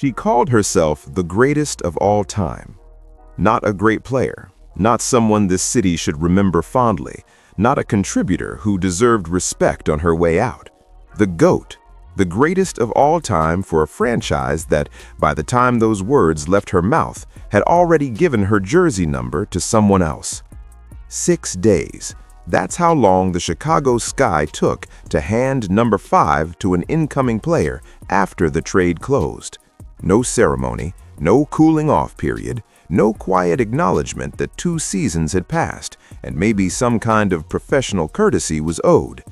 She called herself the greatest of all time. Not a great player, not someone this city should remember fondly, not a contributor who deserved respect on her way out. The GOAT, the greatest of all time for a franchise that, by the time those words left her mouth, had already given her jersey number to someone else. 6 days. That's how long the Chicago Sky took to hand number 5 to an incoming player after the trade closed. No ceremony, no cooling off period, no quiet acknowledgement that 2 seasons had passed and maybe some kind of professional courtesy was owed.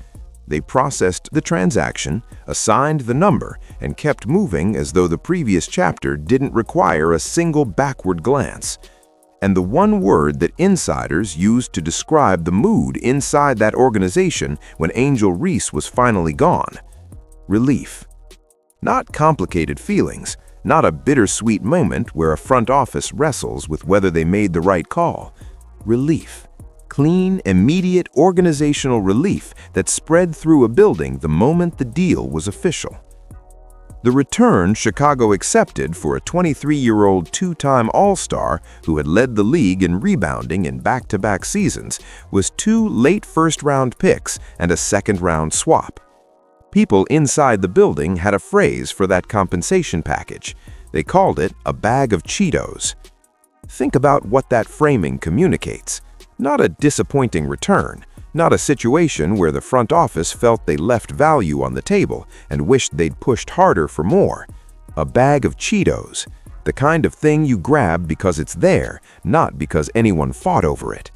They processed the transaction, assigned the number, and kept moving as though the previous chapter didn't require a single backward glance. And the one word that insiders used to describe the mood inside that organization when Angel Reese was finally gone: relief. Not complicated feelings, not a bittersweet moment where a front office wrestles with whether they made the right call. Relief. Clean, immediate organizational relief that spread through a building the moment the deal was official. The return Chicago accepted for a 23-year-old two-time All-Star who had led the league in rebounding in back-to-back seasons was 2 late first-round picks and a second-round swap. People inside the building had a phrase for that compensation package. They called it a bag of Cheetos. Think about what that framing communicates. Not a disappointing return, not a situation where the front office felt they left value on the table and wished they'd pushed harder for more. A bag of Cheetos, the kind of thing you grab because it's there, not because anyone fought over it.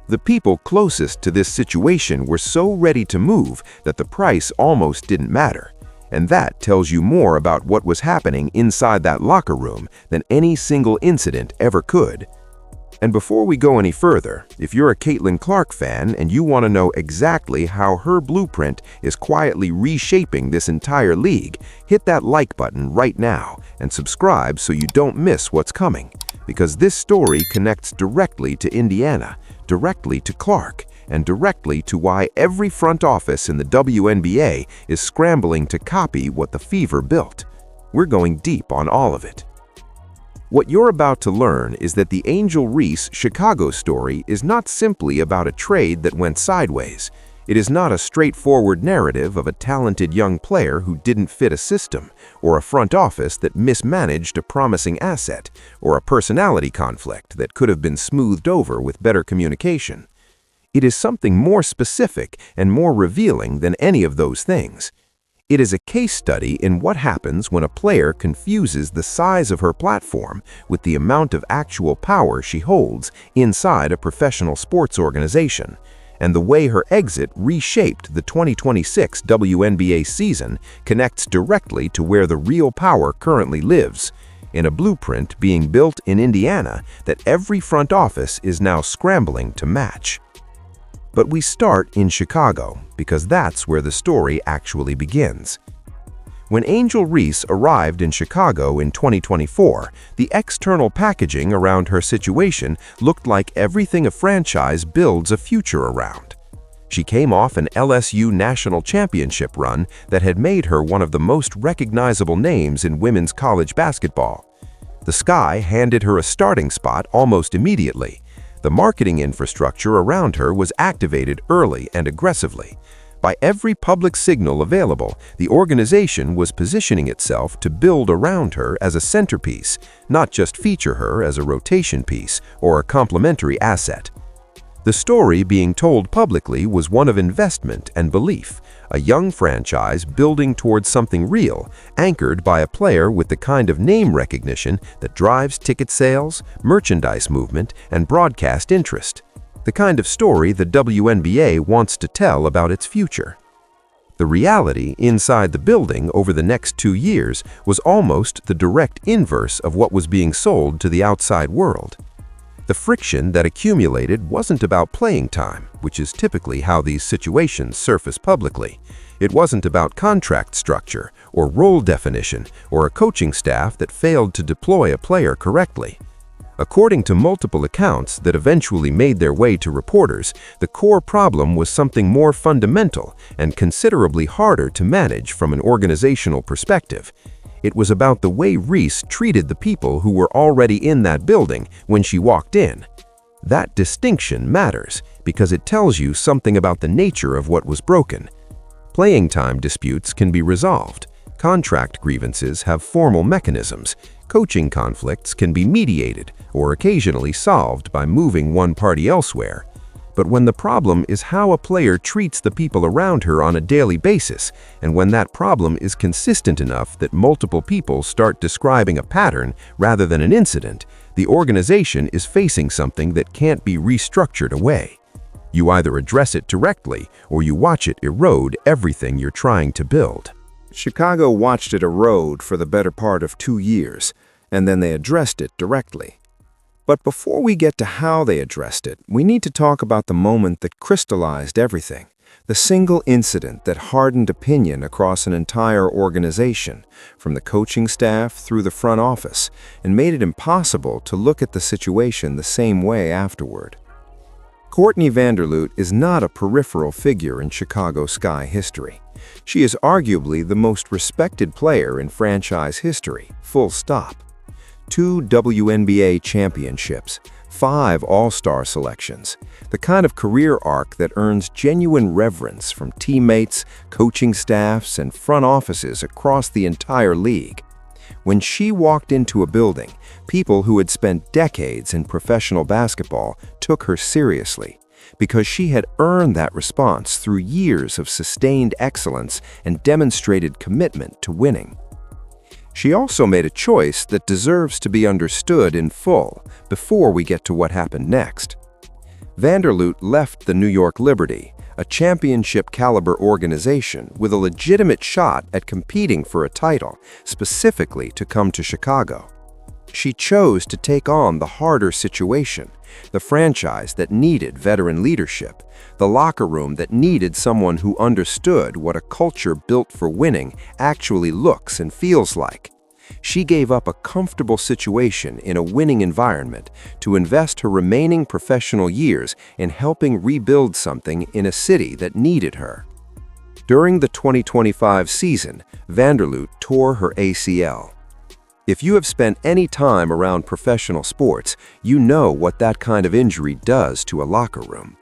The people closest to this situation were so ready to move that the price almost didn't matter. And that tells you more about what was happening inside that locker room than any single incident ever could. And before we go any further, if you're a Caitlin Clark fan and you want to know exactly how her blueprint is quietly reshaping this entire league, hit that like button right now and subscribe so you don't miss what's coming. Because this story connects directly to Indiana, directly to Clark, and directly to why every front office in the WNBA is scrambling to copy what the Fever built. We're going deep on all of it. What you're about to learn is that the Angel Reese Chicago story is not simply about a trade that went sideways. It is not a straightforward narrative of a talented young player who didn't fit a system, or a front office that mismanaged a promising asset, or a personality conflict that could have been smoothed over with better communication. It is something more specific and more revealing than any of those things. It is a case study in what happens when a player confuses the size of her platform with the amount of actual power she holds inside a professional sports organization, and the way her exit reshaped the 2026 WNBA season connects directly to where the real power currently lives, in a blueprint being built in Indiana that every front office is now scrambling to match. But we start in Chicago because that's where the story actually begins. When Angel Reese arrived in Chicago in 2024, the external packaging around her situation looked like everything a franchise builds a future around. She came off an LSU national championship run that had made her one of the most recognizable names in women's college basketball. The Sky handed her a starting spot almost immediately. The marketing infrastructure around her was activated early and aggressively. By every public signal available, the organization was positioning itself to build around her as a centerpiece, not just feature her as a rotation piece or a complementary asset. The story being told publicly was one of investment and belief, a young franchise building towards something real, anchored by a player with the kind of name recognition that drives ticket sales, merchandise movement, and broadcast interest. The kind of story the WNBA wants to tell about its future. The reality inside the building over the next 2 years was almost the direct inverse of what was being sold to the outside world. The friction that accumulated wasn't about playing time, which is typically how these situations surface publicly. It wasn't about contract structure, or role definition, or a coaching staff that failed to deploy a player correctly. According to multiple accounts that eventually made their way to reporters, the core problem was something more fundamental and considerably harder to manage from an organizational perspective. It was about the way Reese treated the people who were already in that building when she walked in. That distinction matters because it tells you something about the nature of what was broken. Playing time disputes can be resolved. Contract grievances have formal mechanisms. Coaching conflicts can be mediated or occasionally solved by moving one party elsewhere. But when the problem is how a player treats the people around her on a daily basis, and when that problem is consistent enough that multiple people start describing a pattern rather than an incident, the organization is facing something that can't be restructured away. You either address it directly or you watch it erode everything you're trying to build. Chicago watched it erode for the better part of 2 years, and then they addressed it directly. But before we get to how they addressed it, we need to talk about the moment that crystallized everything, the single incident that hardened opinion across an entire organization, from the coaching staff through the front office, and made it impossible to look at the situation the same way afterward. Courtney Vanderloot is not a peripheral figure in Chicago Sky history. She is arguably the most respected player in franchise history, full stop. 2 WNBA championships, 5 All-Star selections, the kind of career arc that earns genuine reverence from teammates, coaching staffs, and front offices across the entire league. When she walked into a building, people who had spent decades in professional basketball took her seriously, because she had earned that response through years of sustained excellence and demonstrated commitment to winning. She also made a choice that deserves to be understood in full before we get to what happened next. Vanderloot left the New York Liberty, a championship-caliber organization with a legitimate shot at competing for a title, specifically to come to Chicago. She chose to take on the harder situation, the franchise that needed veteran leadership, the locker room that needed someone who understood what a culture built for winning actually looks and feels like. She gave up a comfortable situation in a winning environment to invest her remaining professional years in helping rebuild something in a city that needed her. During the 2025 season, Vanderloot tore her ACL. If you have spent any time around professional sports, you know what that kind of injury does to a locker room.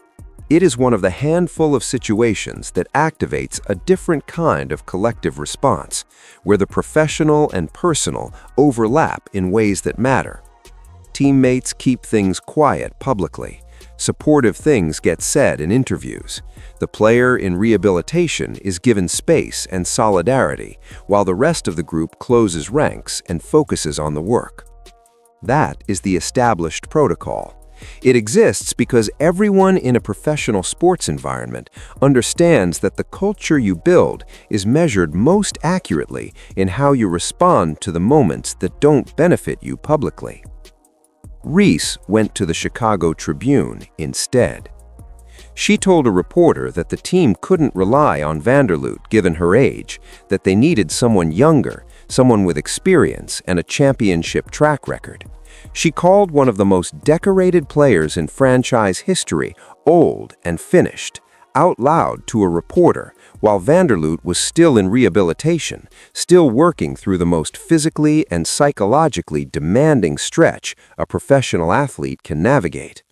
It is one of the handful of situations that activates a different kind of collective response, where the professional and personal overlap in ways that matter. Teammates keep things quiet publicly. Supportive things get said in interviews. The player in rehabilitation is given space and solidarity, while the rest of the group closes ranks and focuses on the work. That is the established protocol. It exists because everyone in a professional sports environment understands that the culture you build is measured most accurately in how you respond to the moments that don't benefit you publicly. Reese went to the Chicago Tribune instead. She told a reporter that the team couldn't rely on Vanderloot given her age, that they needed someone younger, someone with experience and a championship track record. She called one of the most decorated players in franchise history old and finished, out loud to a reporter, while Vanderloot was still in rehabilitation, still working through the most physically and psychologically demanding stretch a professional athlete can navigate.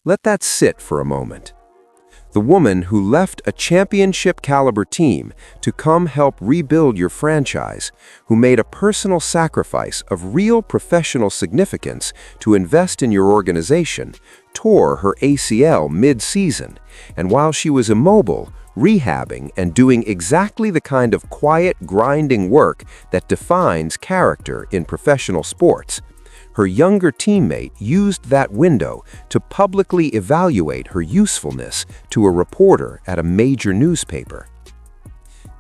Let that sit for a moment. The woman who left a championship-caliber team to come help rebuild your franchise, who made a personal sacrifice of real professional significance to invest in your organization, tore her ACL mid-season, and while she was immobile, rehabbing and doing exactly the kind of quiet, grinding work that defines character in professional sports, her younger teammate used that window to publicly evaluate her usefulness to a reporter at a major newspaper.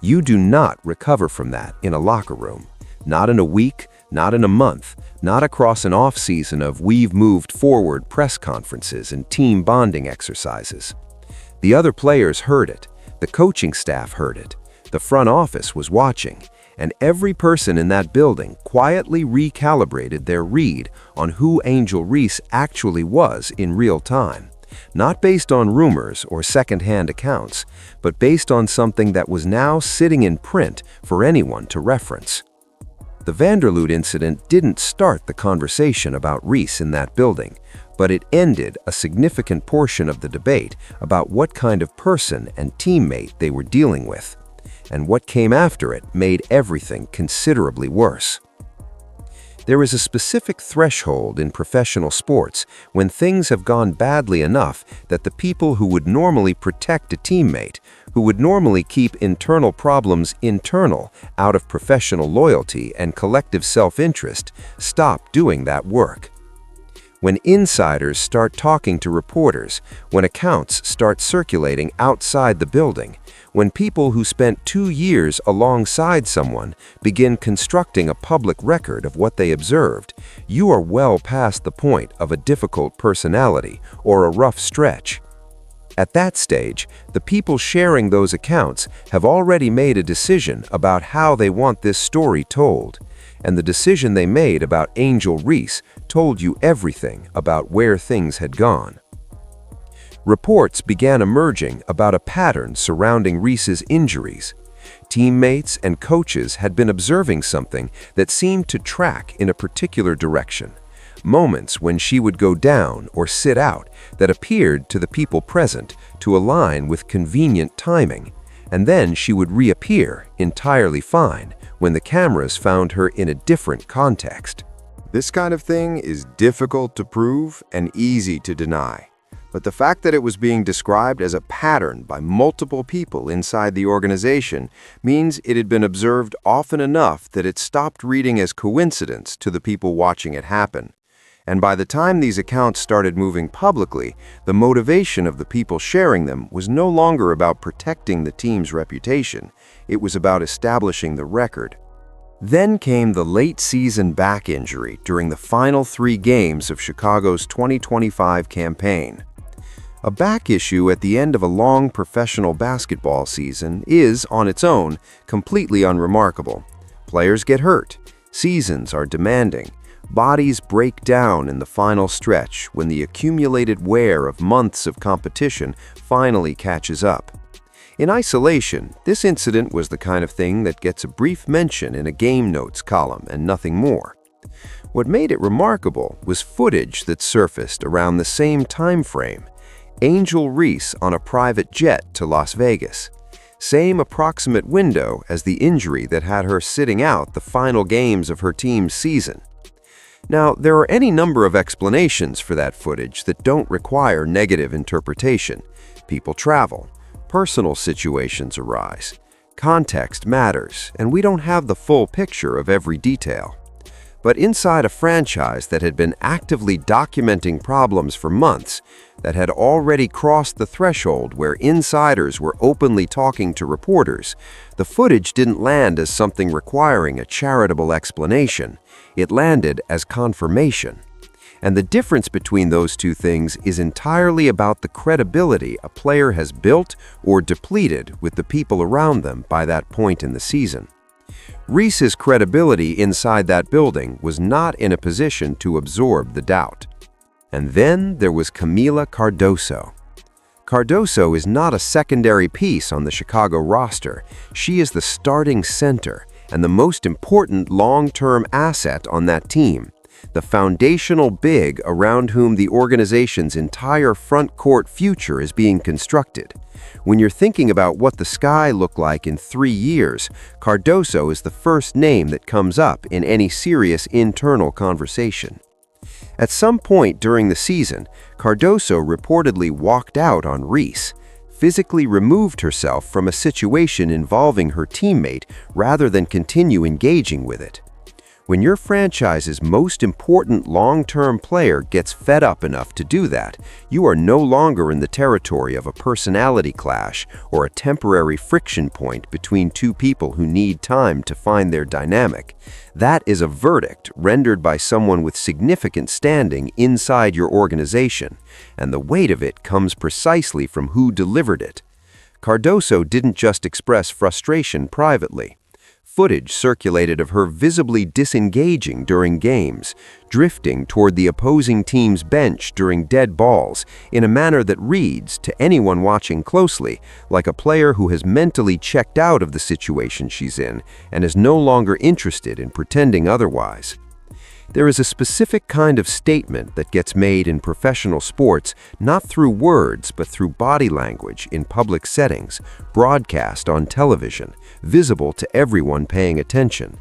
You do not recover from that in a locker room. Not in a week, not in a month, not across an off-season of "we've moved forward" press conferences and team bonding exercises. The other players heard it. The coaching staff heard it. The front office was watching. And every person in that building quietly recalibrated their read on who Angel Reese actually was in real time, not based on rumors or second-hand accounts, but based on something that was now sitting in print for anyone to reference. The Vanderloot incident didn't start the conversation about Reese in that building, but it ended a significant portion of the debate about what kind of person and teammate they were dealing with. And what came after it made everything considerably worse. There is a specific threshold in professional sports when things have gone badly enough that the people who would normally protect a teammate, who would normally keep internal problems internal out of professional loyalty and collective self-interest, stop doing that work. When insiders start talking to reporters, when accounts start circulating outside the building, when people who spent 2 years alongside someone begin constructing a public record of what they observed, you are well past the point of a difficult personality or a rough stretch. At that stage, the people sharing those accounts have already made a decision about how they want this story told. And the decision they made about Angel Reese told you everything about where things had gone. Reports began emerging about a pattern surrounding Reese's injuries. Teammates and coaches had been observing something that seemed to track in a particular direction. Moments when she would go down or sit out that appeared to the people present to align with convenient timing, and then she would reappear entirely fine when the cameras found her in a different context. This kind of thing is difficult to prove and easy to deny. But the fact that it was being described as a pattern by multiple people inside the organization means it had been observed often enough that it stopped reading as coincidence to the people watching it happen. And by the time these accounts started moving publicly, the motivation of the people sharing them was no longer about protecting the team's reputation. It was about establishing the record. Then came the late-season back injury during the final 3 games of Chicago's 2025 campaign. A back issue at the end of a long professional basketball season is, on its own, completely unremarkable. Players get hurt. Seasons are demanding. Bodies break down in the final stretch when the accumulated wear of months of competition finally catches up. In isolation, this incident was the kind of thing that gets a brief mention in a game notes column and nothing more. What made it remarkable was footage that surfaced around the same time frame. Angel Reese on a private jet to Las Vegas. Same approximate window as the injury that had her sitting out the final games of her team's season. Now, there are any number of explanations for that footage that don't require negative interpretation. People travel. Personal situations arise. Context matters, and we don't have the full picture of every detail. But inside a franchise that had been actively documenting problems for months, that had already crossed the threshold where insiders were openly talking to reporters, the footage didn't land as something requiring a charitable explanation. It landed as confirmation. And the difference between those two things is entirely about the credibility a player has built or depleted with the people around them by that point in the season. Reese's credibility inside that building was not in a position to absorb the doubt. And then there was Camila Cardoso. Cardoso is not a secondary piece on the Chicago roster. She is the starting center and the most important long-term asset on that team, the foundational big around whom the organization's entire front court future is being constructed. When you're thinking about what the Sky look like in 3 years, Cardoso is the first name that comes up in any serious internal conversation. At some point during the season, Cardoso reportedly walked out on Reese, physically removed herself from a situation involving her teammate rather than continue engaging with it. When your franchise's most important long-term player gets fed up enough to do that, you are no longer in the territory of a personality clash or a temporary friction point between two people who need time to find their dynamic. That is a verdict rendered by someone with significant standing inside your organization, and the weight of it comes precisely from who delivered it. Cardoso didn't just express frustration privately. Footage circulated of her visibly disengaging during games, drifting toward the opposing team's bench during dead balls in a manner that reads, to anyone watching closely, like a player who has mentally checked out of the situation she's in and is no longer interested in pretending otherwise. There is a specific kind of statement that gets made in professional sports not through words but through body language in public settings, broadcast on television, visible to everyone paying attention.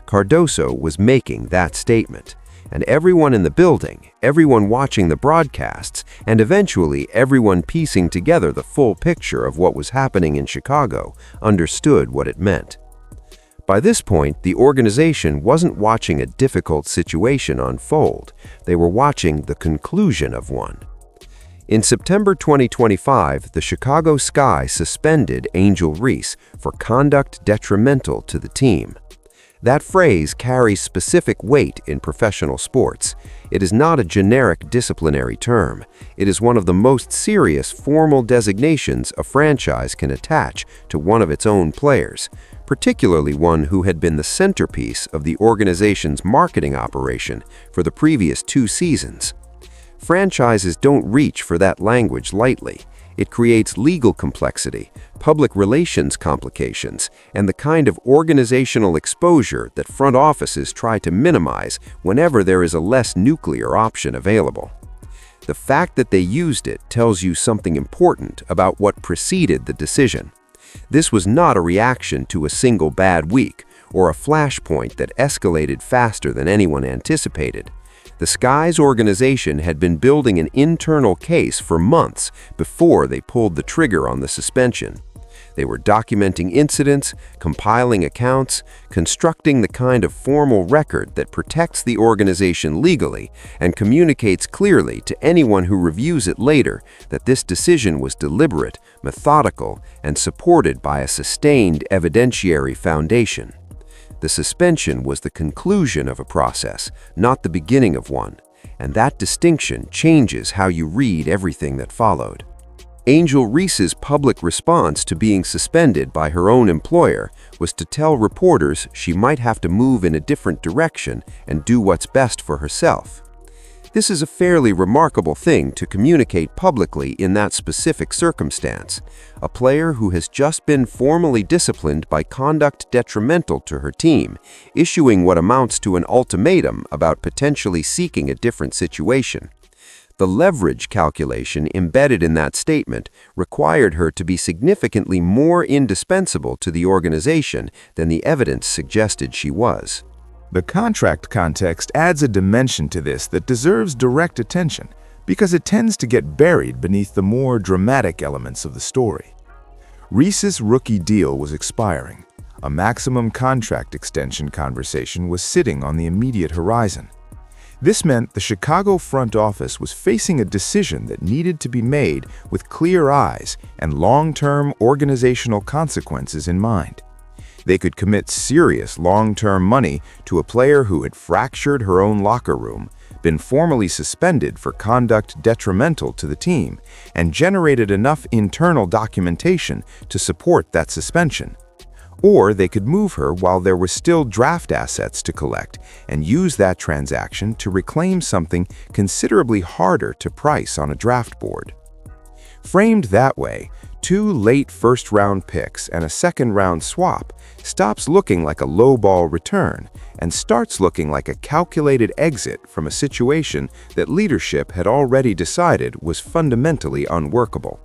Cardoso was making that statement, and everyone in the building, everyone watching the broadcasts, and eventually everyone piecing together the full picture of what was happening in Chicago understood what it meant. By this point, the organization wasn't watching a difficult situation unfold. They were watching the conclusion of one. In September 2025, the Chicago Sky suspended Angel Reese for conduct detrimental to the team. That phrase carries specific weight in professional sports. It is not a generic disciplinary term. It is one of the most serious formal designations a franchise can attach to one of its own players, particularly one who had been the centerpiece of the organization's marketing operation for the previous 2 seasons. Franchises don't reach for that language lightly. It creates legal complexity, public relations complications, and the kind of organizational exposure that front offices try to minimize whenever there is a less nuclear option available. The fact that they used it tells you something important about what preceded the decision. This was not a reaction to a single bad week or a flashpoint that escalated faster than anyone anticipated. The Sky's organization had been building an internal case for months before they pulled the trigger on the suspension. They were documenting incidents, compiling accounts, constructing the kind of formal record that protects the organization legally and communicates clearly to anyone who reviews it later that this decision was deliberate, methodical, and supported by a sustained evidentiary foundation. The suspension was the conclusion of a process, not the beginning of one, and that distinction changes how you read everything that followed. Angel Reese's public response to being suspended by her own employer was to tell reporters she might have to move in a different direction and do what's best for herself. This is a fairly remarkable thing to communicate publicly in that specific circumstance. A player who has just been formally disciplined by conduct detrimental to her team, issuing what amounts to an ultimatum about potentially seeking a different situation. The leverage calculation embedded in that statement required her to be significantly more indispensable to the organization than the evidence suggested she was. The contract context adds a dimension to this that deserves direct attention because it tends to get buried beneath the more dramatic elements of the story. Reese's rookie deal was expiring. A maximum contract extension conversation was sitting on the immediate horizon. This meant the Chicago front office was facing a decision that needed to be made with clear eyes and long-term organizational consequences in mind. They could commit serious long-term money to a player who had fractured her own locker room, been formally suspended for conduct detrimental to the team, and generated enough internal documentation to support that suspension. Or they could move her while there were still draft assets to collect and use that transaction to reclaim something considerably harder to price on a draft board. Framed that way, 2 late first-round picks and a second-round swap stops looking like a lowball return and starts looking like a calculated exit from a situation that leadership had already decided was fundamentally unworkable.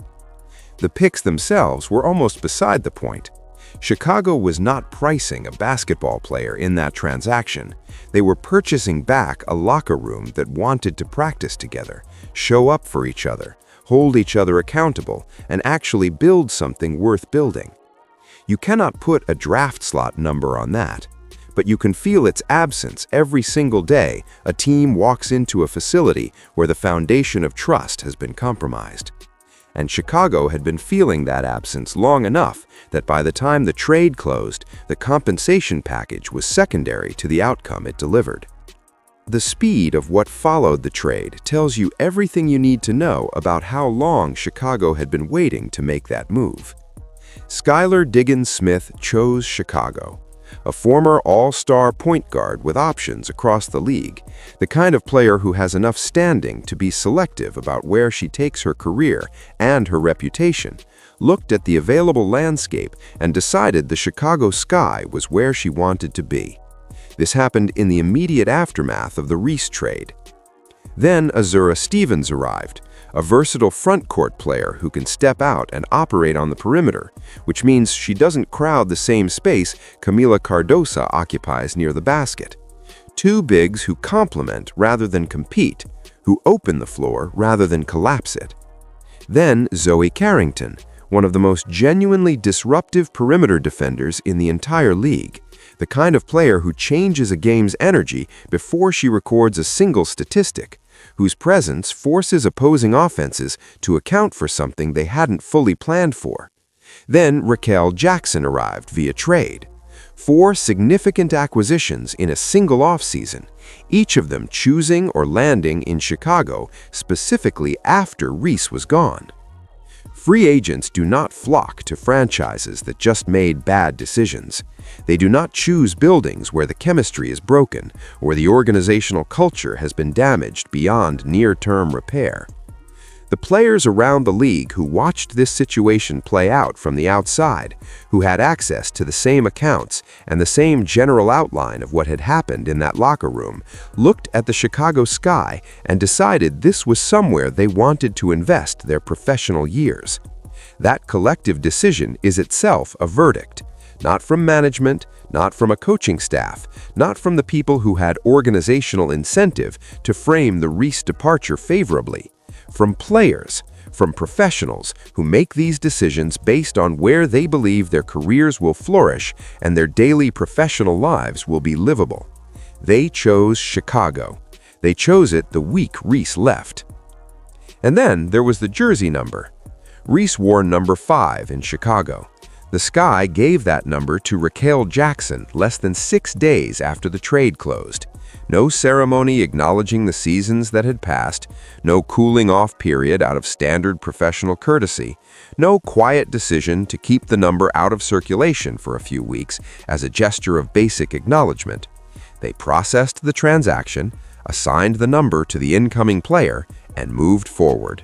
The picks themselves were almost beside the point. Chicago was not pricing a basketball player in that transaction. They were purchasing back a locker room that wanted to practice together, show up for each other, hold each other accountable, and actually build something worth building. You cannot put a draft slot number on that, but you can feel its absence every single day a team walks into a facility where the foundation of trust has been compromised. And Chicago had been feeling that absence long enough that by the time the trade closed, the compensation package was secondary to the outcome it delivered. The speed of what followed the trade tells you everything you need to know about how long Chicago had been waiting to make that move. Skylar Diggins Smith chose Chicago. a former all-star point guard with options across the league, the kind of player who has enough standing to be selective about where she takes her career and her reputation, looked at the available landscape and decided the Chicago Sky was where she wanted to be. This happened in the immediate aftermath of the Reese trade. Then Azura Stevens arrived, a versatile front court player who can step out and operate on the perimeter, which means she doesn't crowd the same space Camila Cardosa occupies near the basket. Two bigs who complement rather than compete, who open the floor rather than collapse it. Then Zoe Carrington, one of the most genuinely disruptive perimeter defenders in the entire league, the kind of player who changes a game's energy before she records a single statistic, whose presence forces opposing offenses to account for something they hadn't fully planned for. Then Raquel Jackson arrived via trade. 4 significant acquisitions in a single offseason, each of them choosing or landing in Chicago specifically after Reese was gone. Free agents do not flock to franchises that just made bad decisions. They do not choose buildings where the chemistry is broken or the organizational culture has been damaged beyond near-term repair. The players around the league who watched this situation play out from the outside, who had access to the same accounts and the same general outline of what had happened in that locker room, looked at the Chicago Sky and decided this was somewhere they wanted to invest their professional years. That collective decision is itself a verdict, not from management, not from a coaching staff, not from the people who had organizational incentive to frame the Reese departure favorably. From players, from professionals who make these decisions based on where they believe their careers will flourish and their daily professional lives will be livable. They chose Chicago. They chose it the week Reese left. And then there was the jersey number. Reese wore number 5 in Chicago. The Sky gave that number to Raquel Jackson less than 6 days after the trade closed. No ceremony acknowledging the seasons that had passed, no cooling-off period out of standard professional courtesy, no quiet decision to keep the number out of circulation for a few weeks as a gesture of basic acknowledgement. They processed the transaction, assigned the number to the incoming player, and moved forward.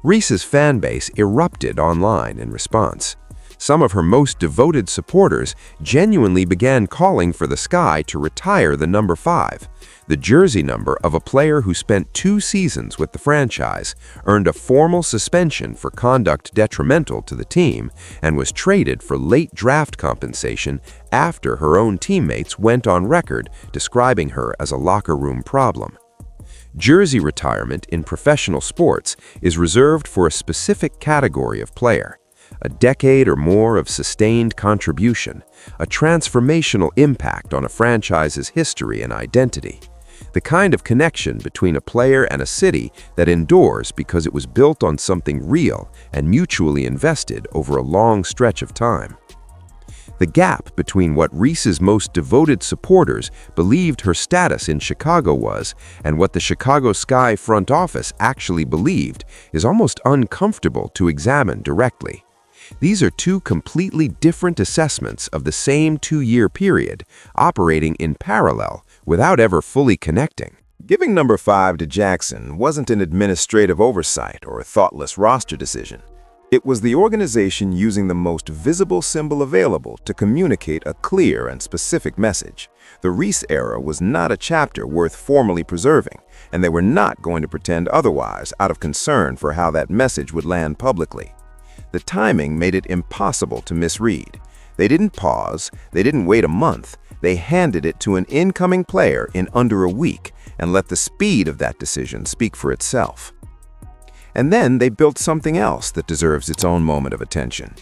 Reese's fan base erupted online in response. Some of her most devoted supporters genuinely began calling for the Sky to retire the number 5, the jersey number of a player who spent 2 seasons with the franchise, earned a formal suspension for conduct detrimental to the team, and was traded for late draft compensation after her own teammates went on record describing her as a locker room problem. Jersey retirement in professional sports is reserved for a specific category of player. A decade or more of sustained contribution, a transformational impact on a franchise's history and identity. The kind of connection between a player and a city that endures because it was built on something real and mutually invested over a long stretch of time. The gap between what Reese's most devoted supporters believed her status in Chicago was and what the Chicago Sky front office actually believed is almost uncomfortable to examine directly. These are 2 completely different assessments of the same 2-year period, operating in parallel without ever fully connecting. Giving number 5 to Jackson wasn't an administrative oversight or a thoughtless roster decision. It was the organization using the most visible symbol available to communicate a clear and specific message. The Reese era was not a chapter worth formally preserving, and they were not going to pretend otherwise out of concern for how that message would land publicly. The timing made it impossible to misread. They didn't pause, they didn't wait a month, they handed it to an incoming player in under a week and let the speed of that decision speak for itself. And then they built something else that deserves its own moment of attention.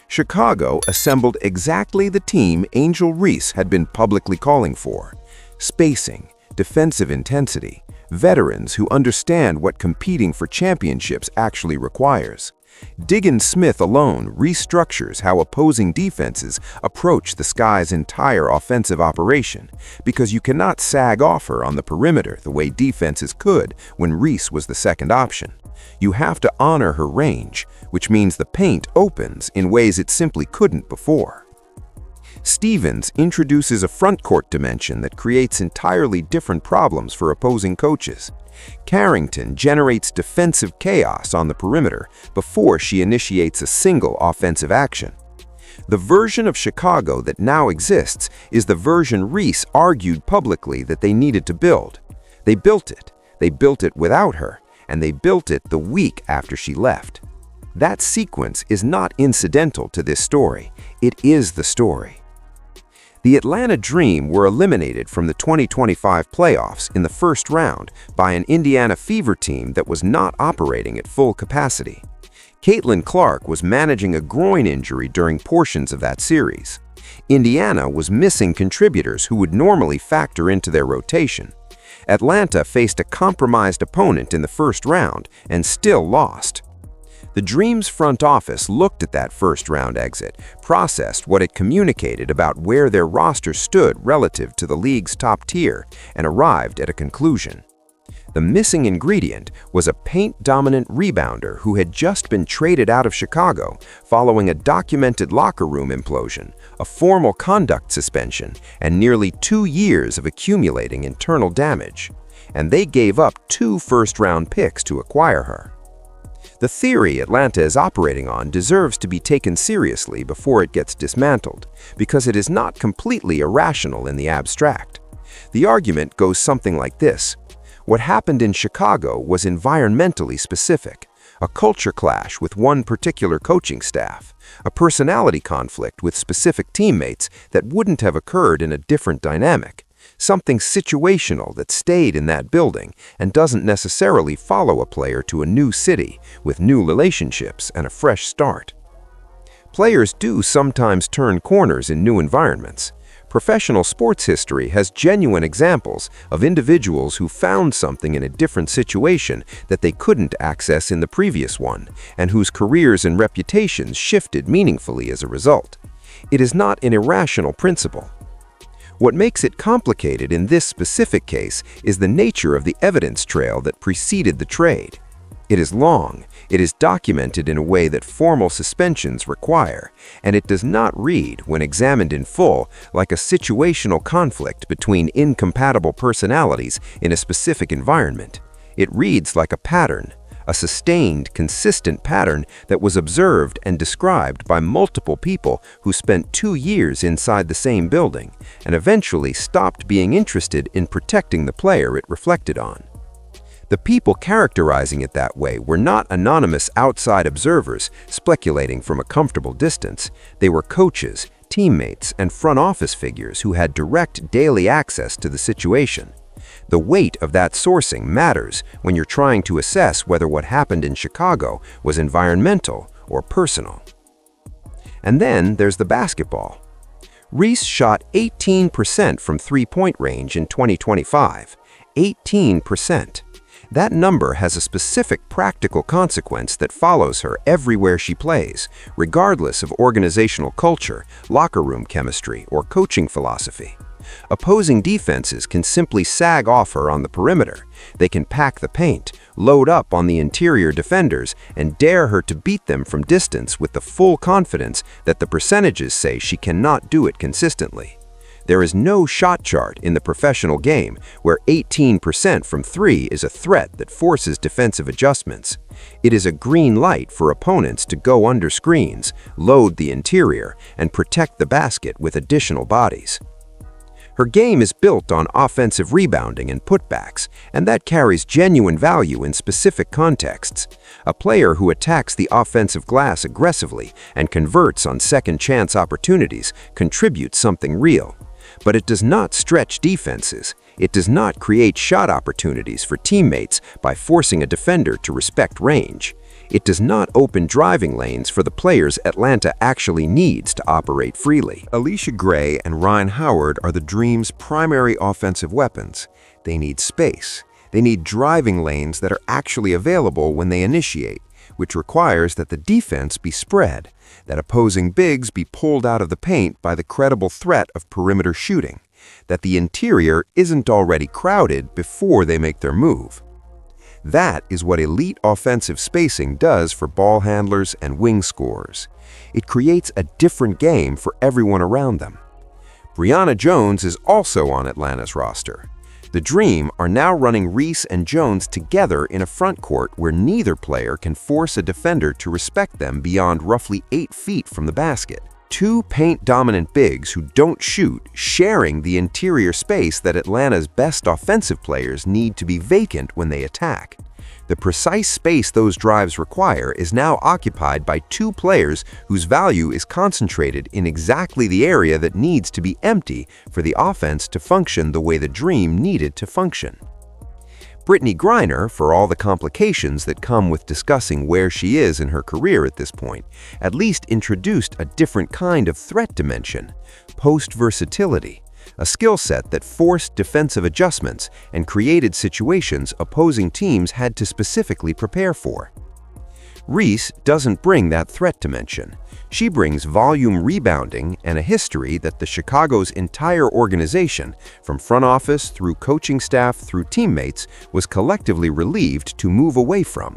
Chicago assembled exactly the team Angel Reese had been publicly calling for. Spacing, defensive intensity, veterans who understand what competing for championships actually requires. Diggin Smith alone restructures how opposing defenses approach the Sky's entire offensive operation, because you cannot sag off her on the perimeter the way defenses could when Reese was the second option. You have to honor her range, which means the paint opens in ways it simply couldn't before. Stevens introduces a front-court dimension that creates entirely different problems for opposing coaches. Carrington generates defensive chaos on the perimeter before she initiates a single offensive action. The version of Chicago that now exists is the version Reese argued publicly that they needed to build. They built it. They built it without her, and they built it the week after she left. That sequence is not incidental to this story. It is the story. The Atlanta Dream were eliminated from the 2025 playoffs in the first round by an Indiana Fever team that was not operating at full capacity. Caitlin Clark was managing a groin injury during portions of that series. Indiana was missing contributors who would normally factor into their rotation. Atlanta faced a compromised opponent in the first round and still lost. The Dream's front office looked at that first-round exit, processed what it communicated about where their roster stood relative to the league's top tier, and arrived at a conclusion. The missing ingredient was a paint-dominant rebounder who had just been traded out of Chicago following a documented locker room implosion, a formal conduct suspension, and nearly 2 years of accumulating internal damage. And they gave up 2 first-round picks to acquire her. The theory Atlanta is operating on deserves to be taken seriously before it gets dismantled, because it is not completely irrational in the abstract. The argument goes something like this. What happened in Chicago was environmentally specific, a culture clash with one particular coaching staff, a personality conflict with specific teammates that wouldn't have occurred in a different dynamic. Something situational that stayed in that building and doesn't necessarily follow a player to a new city with new relationships and a fresh start. Players do sometimes turn corners in new environments. Professional sports history has genuine examples of individuals who found something in a different situation that they couldn't access in the previous one, and whose careers and reputations shifted meaningfully as a result. It is not an irrational principle. What makes it complicated in this specific case is the nature of the evidence trail that preceded the trade. It is long, it is documented in a way that formal suspensions require, and it does not read, when examined in full, like a situational conflict between incompatible personalities in a specific environment. It reads like a pattern, a sustained, consistent pattern that was observed and described by multiple people who spent 2 years inside the same building and eventually stopped being interested in protecting the player it reflected on. The people characterizing it that way were not anonymous outside observers speculating from a comfortable distance. They were coaches, teammates, and front office figures who had direct daily access to the situation. The weight of that sourcing matters when you're trying to assess whether what happened in Chicago was environmental or personal. And then there's the basketball. Reese shot 18% from three-point range in 2025. 18%. That number has a specific practical consequence that follows her everywhere she plays, regardless of organizational culture, locker room chemistry, or coaching philosophy. Opposing defenses can simply sag off her on the perimeter. They can pack the paint, load up on the interior defenders, and dare her to beat them from distance with the full confidence that the percentages say she cannot do it consistently. There is no shot chart in the professional game where 18% from 3 is a threat that forces defensive adjustments. It is a green light for opponents to go under screens, load the interior, and protect the basket with additional bodies. Her game is built on offensive rebounding and putbacks, and that carries genuine value in specific contexts. A player who attacks the offensive glass aggressively and converts on second-chance opportunities contributes something real. But it does not stretch defenses. It does not create shot opportunities for teammates by forcing a defender to respect range. It does not open driving lanes for the players Atlanta actually needs to operate freely. Alicia Gray and Ryan Howard are the Dream's primary offensive weapons. They need space. They need driving lanes that are actually available when they initiate, which requires that the defense be spread, that opposing bigs be pulled out of the paint by the credible threat of perimeter shooting, that the interior isn't already crowded before they make their move. That is what elite offensive spacing does for ball handlers and wing scorers. It creates a different game for everyone around them. Brianna Jones is also on Atlanta's roster. The Dream are now running Reese and Jones together in a front court where neither player can force a defender to respect them beyond roughly 8 feet from the basket. Two paint-dominant bigs who don't shoot, sharing the interior space that Atlanta's best offensive players need to be vacant when they attack. The precise space those drives require is now occupied by two players whose value is concentrated in exactly the area that needs to be empty for the offense to function the way the Dream needed to function. Brittany Griner, for all the complications that come with discussing where she is in her career at this point, at least introduced a different kind of threat dimension: post-versatility, a skill set that forced defensive adjustments and created situations opposing teams had to specifically prepare for. Reese doesn't bring that threat dimension. She brings volume rebounding and a history that the Chicago's entire organization, from front office through coaching staff through teammates, was collectively relieved to move away from.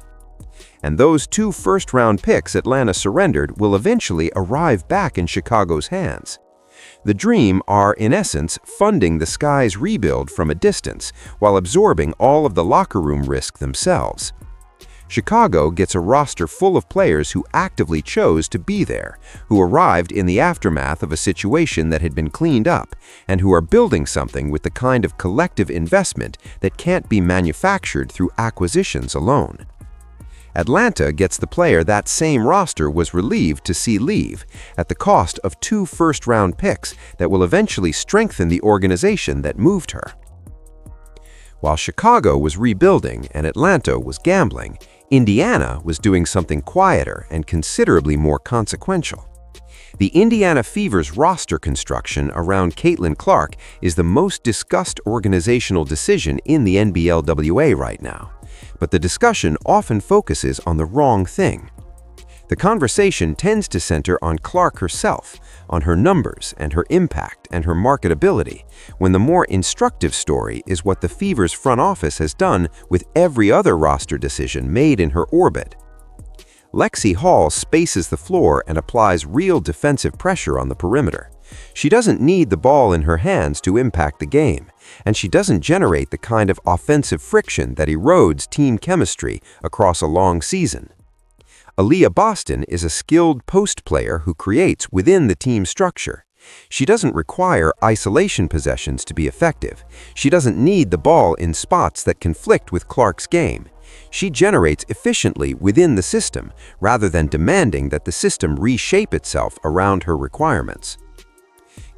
And those 2 first-round picks Atlanta surrendered will eventually arrive back in Chicago's hands. The Dream are, in essence, funding the Sky's rebuild from a distance while absorbing all of the locker room risk themselves. Chicago gets a roster full of players who actively chose to be there, who arrived in the aftermath of a situation that had been cleaned up, and who are building something with the kind of collective investment that can't be manufactured through acquisitions alone. Atlanta gets the player that same roster was relieved to see leave, at the cost of 2 first-round picks that will eventually strengthen the organization that moved her. While Chicago was rebuilding and Atlanta was gambling, Indiana was doing something quieter and considerably more consequential. The Indiana Fever's roster construction around Caitlin Clark is the most discussed organizational decision in the NBLWA right now, but the discussion often focuses on the wrong thing. The conversation tends to center on Clark herself, on her numbers and her impact and her marketability, when the more instructive story is what the Fever's front office has done with every other roster decision made in her orbit. Lexi Hall spaces the floor and applies real defensive pressure on the perimeter. She doesn't need the ball in her hands to impact the game, and she doesn't generate the kind of offensive friction that erodes team chemistry across a long season. Aaliyah Boston is a skilled post player who creates within the team structure. She doesn't require isolation possessions to be effective. She doesn't need the ball in spots that conflict with Clark's game. She generates efficiently within the system rather than demanding that the system reshape itself around her requirements.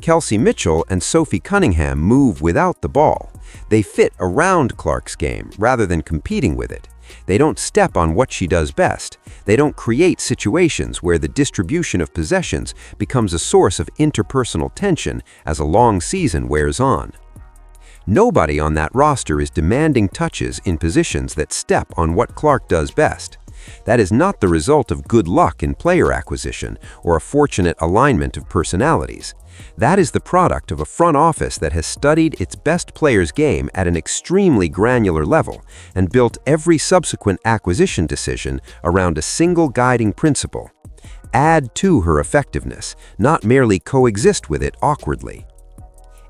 Kelsey Mitchell and Sophie Cunningham move without the ball. They fit around Clark's game rather than competing with it. They don't step on what she does best. They don't create situations where the distribution of possessions becomes a source of interpersonal tension as a long season wears on. Nobody on that roster is demanding touches in positions that step on what Clark does best. That is not the result of good luck in player acquisition or a fortunate alignment of personalities. That is the product of a front office that has studied its best players' game at an extremely granular level and built every subsequent acquisition decision around a single guiding principle: add to her effectiveness, not merely coexist with it awkwardly.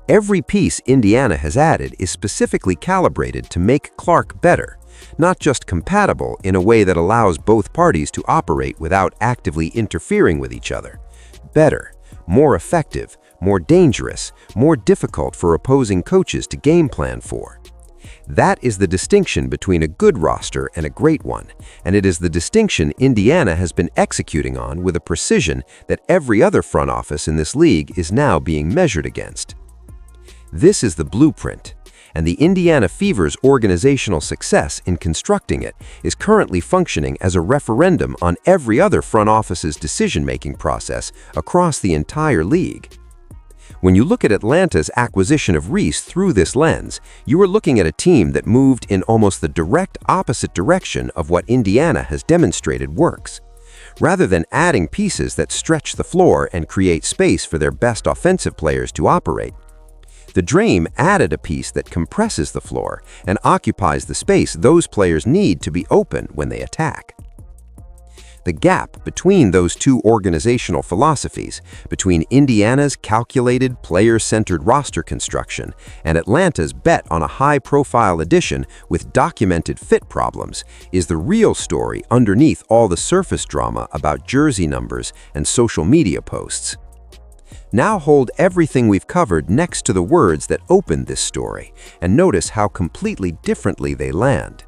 Every piece Indiana has added is specifically calibrated to make Clark better, not just compatible in a way that allows both parties to operate without actively interfering with each other. Better, more effective, more dangerous, more difficult for opposing coaches to game plan for. That is the distinction between a good roster and a great one, and it is the distinction Indiana has been executing on with a precision that every other front office in this league is now being measured against. This is the blueprint, and the Indiana Fever's organizational success in constructing it is currently functioning as a referendum on every other front office's decision-making process across the entire league. When you look at Atlanta's acquisition of Reese through this lens, you are looking at a team that moved in almost the direct opposite direction of what Indiana has demonstrated works. Rather than adding pieces that stretch the floor and create space for their best offensive players to operate, the Dream added a piece that compresses the floor and occupies the space those players need to be open when they attack. The gap between those two organizational philosophies, between Indiana's calculated, player-centered roster construction and Atlanta's bet on a high-profile addition with documented fit problems, is the real story underneath all the surface drama about jersey numbers and social media posts. Now hold everything we've covered next to the words that open this story, and notice how completely differently they land.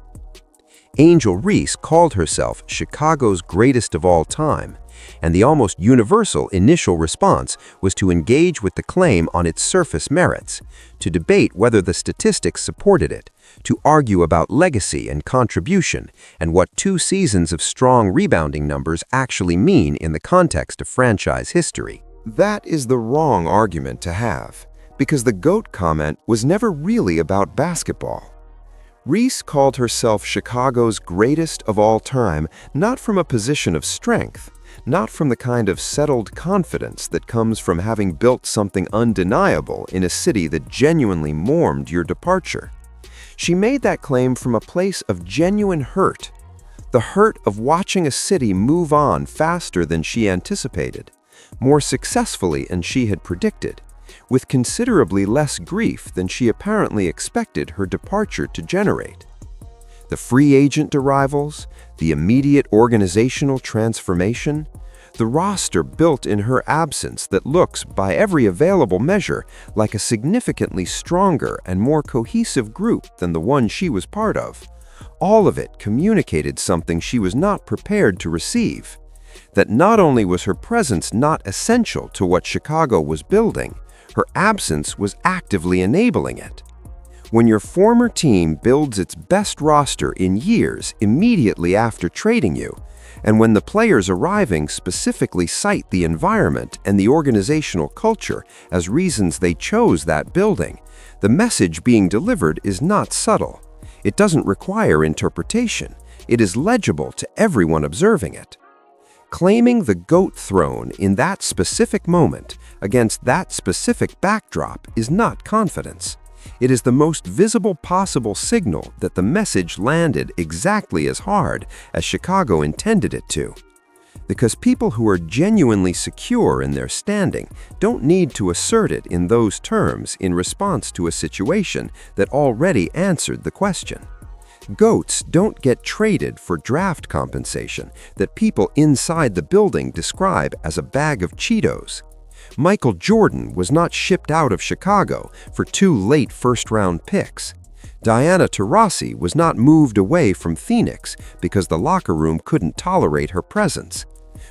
Angel Reese called herself Chicago's greatest of all time, and the almost universal initial response was to engage with the claim on its surface merits, to debate whether the statistics supported it, to argue about legacy and contribution, and what 2 seasons of strong rebounding numbers actually mean in the context of franchise history. That is the wrong argument to have, because the GOAT comment was never really about basketball. Reese called herself Chicago's greatest of all time, not from a position of strength, not from the kind of settled confidence that comes from having built something undeniable in a city that genuinely mourned your departure. She made that claim from a place of genuine hurt, the hurt of watching a city move on faster than she anticipated, more successfully than she had predicted, with considerably less grief than she apparently expected her departure to generate. The free agent arrivals, the immediate organizational transformation, the roster built in her absence that looks, by every available measure, like a significantly stronger and more cohesive group than the one she was part of. All of it communicated something she was not prepared to receive. That not only was her presence not essential to what Chicago was building, her absence was actively enabling it. When your former team builds its best roster in years immediately after trading you, and when the players arriving specifically cite the environment and the organizational culture as reasons they chose that building, the message being delivered is not subtle. It doesn't require interpretation. It is legible to everyone observing it. Claiming the GOAT throne in that specific moment against that specific backdrop is not confidence. It is the most visible possible signal that the message landed exactly as hard as Chicago intended it to. Because people who are genuinely secure in their standing don't need to assert it in those terms in response to a situation that already answered the question. GOATs don't get traded for draft compensation that people inside the building describe as a bag of Cheetos. Michael Jordan was not shipped out of Chicago for 2 late first-round picks. Diana Taurasi was not moved away from Phoenix because the locker room couldn't tolerate her presence.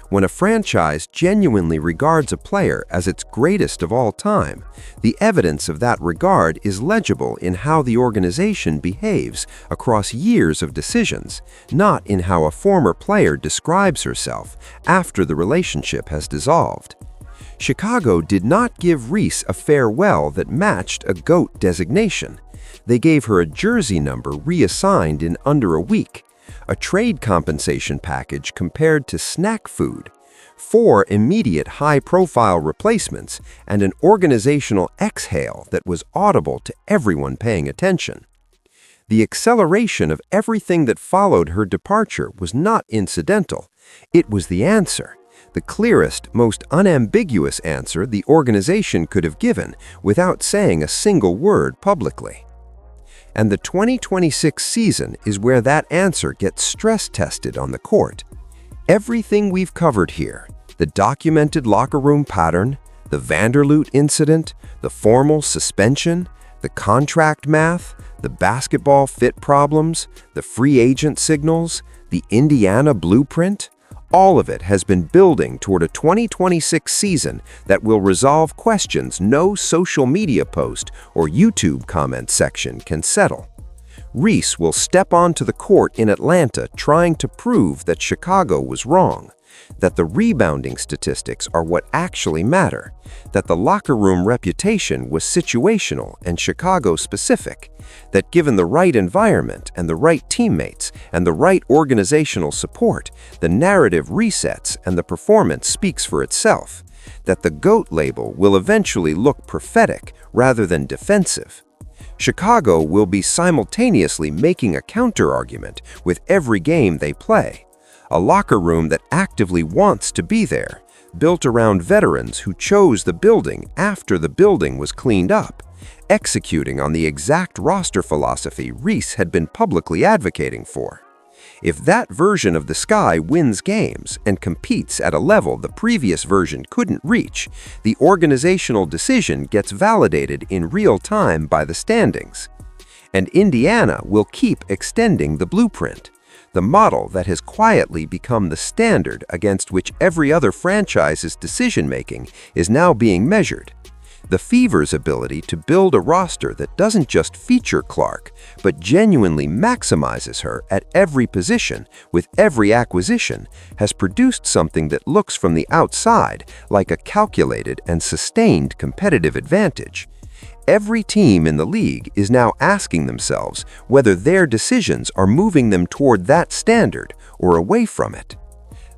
When a franchise genuinely regards a player as its greatest of all time, the evidence of that regard is legible in how the organization behaves across years of decisions, not in how a former player describes herself after the relationship has dissolved. Chicago did not give Reese a farewell that matched a GOAT designation. They gave her a jersey number reassigned in under a week, a trade compensation package compared to snack food, 4 immediate high-profile replacements, and an organizational exhale that was audible to everyone paying attention. The acceleration of everything that followed her departure was not incidental. It was the answer, the clearest, most unambiguous answer the organization could have given without saying a single word publicly. And the 2026 season is where that answer gets stress-tested on the court. Everything we've covered here, the documented locker room pattern, the Vanderloot incident, the formal suspension, the contract math, the basketball fit problems, the free agent signals, the Indiana blueprint, all of it has been building toward a 2026 season that will resolve questions no social media post or YouTube comment section can settle. Reese will step onto the court in Atlanta trying to prove that Chicago was wrong, that the rebounding statistics are what actually matter, that the locker room reputation was situational and Chicago-specific, that given the right environment and the right teammates and the right organizational support, the narrative resets and the performance speaks for itself, that the GOAT label will eventually look prophetic rather than defensive. Chicago will be simultaneously making a counter-argument with every game they play, a locker room that actively wants to be there, built around veterans who chose the building after the building was cleaned up, executing on the exact roster philosophy Reese had been publicly advocating for. If that version of the Sky wins games and competes at a level the previous version couldn't reach, the organizational decision gets validated in real time by the standings. And Indiana will keep extending the blueprint, the model that has quietly become the standard against which every other franchise's decision-making is now being measured. The Fever's ability to build a roster that doesn't just feature Clark, but genuinely maximizes her at every position with every acquisition, has produced something that looks from the outside like a calculated and sustained competitive advantage. Every team in the league is now asking themselves whether their decisions are moving them toward that standard or away from it.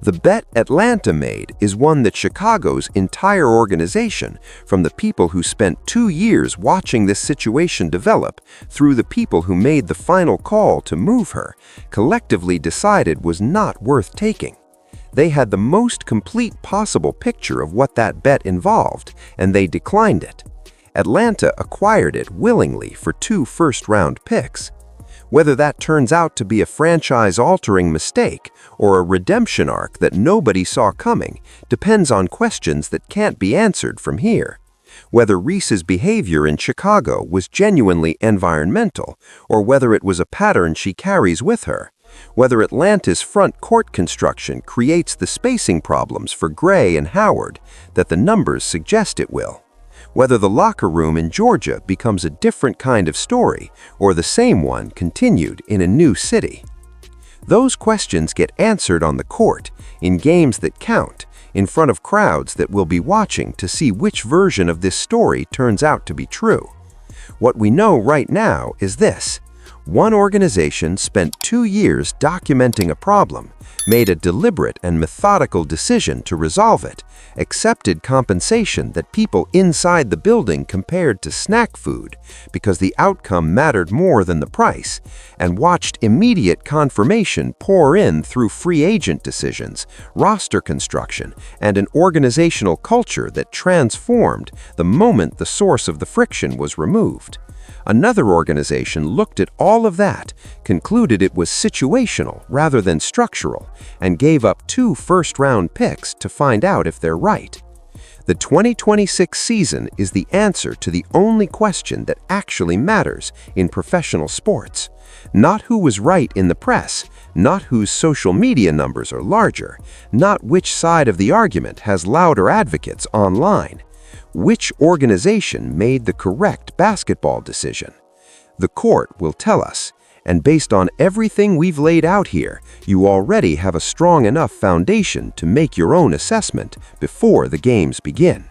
The bet Atlanta made is one that Chicago's entire organization, from the people who spent 2 years watching this situation develop through the people who made the final call to move her, collectively decided was not worth taking. They had the most complete possible picture of what that bet involved, and they declined it. Atlanta acquired it willingly for 2 first-round picks. Whether that turns out to be a franchise-altering mistake or a redemption arc that nobody saw coming depends on questions that can't be answered from here. Whether Reese's behavior in Chicago was genuinely environmental, or whether it was a pattern she carries with her. Whether Atlanta's front court construction creates the spacing problems for Gray and Howard that the numbers suggest it will. Whether the locker room in Georgia becomes a different kind of story or the same one continued in a new city. Those questions get answered on the court, in games that count, in front of crowds that will be watching to see which version of this story turns out to be true. What we know right now is this: one organization spent 2 years documenting a problem, made a deliberate and methodical decision to resolve it, accepted compensation that people inside the building compared to snack food because the outcome mattered more than the price, and watched immediate confirmation pour in through free agent decisions, roster construction, and an organizational culture that transformed the moment the source of the friction was removed. Another organization looked at all of that, concluded it was situational rather than structural, and gave up 2 first-round picks to find out if they're right. The 2026 season is the answer to the only question that actually matters in professional sports. Not who was right in the press, not whose social media numbers are larger, not which side of the argument has louder advocates online. Which organization made the correct basketball decision? The court will tell us, and based on everything we've laid out here, you already have a strong enough foundation to make your own assessment before the games begin.